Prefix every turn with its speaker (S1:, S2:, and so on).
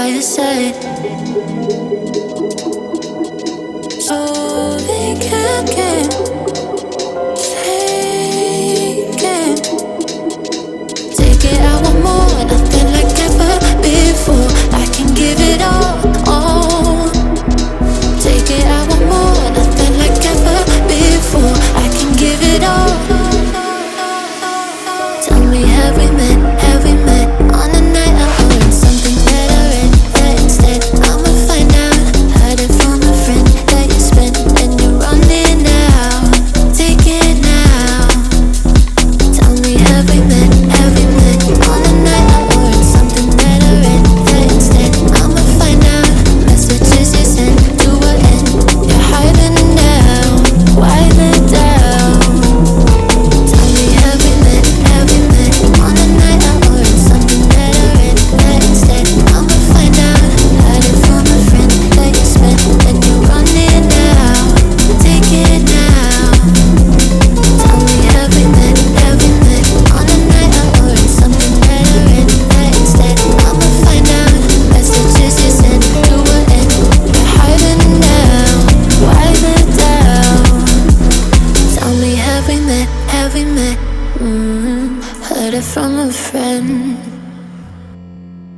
S1: by your side, so they can't get taken. Take it, I want more, nothing like ever before. I can give it all. Take it, I want more, nothing like ever before. I can give it all. Tell me, have we met? Have we met on a night out or in something that I read? That instead I'ma find out. Heard it from a friend that you spent and you're running now. Take it now. Tell me, have we met? Have we met on a night out or in something that I read? That instead I'ma find out. Messages you sent to what end? You're hiding now. Why the doubt? Tell me, have we met? Have we met on a night out or in something that I read? That instead I'ma find out. Heard it from a friend that you spent and you're running now. Take it now. Tell me, have we met? Have we met on a night out or in something that I read? That instead I'ma find out. Messages you sent to what end? You're hiding now. Why the doubt? Tell me, have we met? Have we met? Heard it from a friend.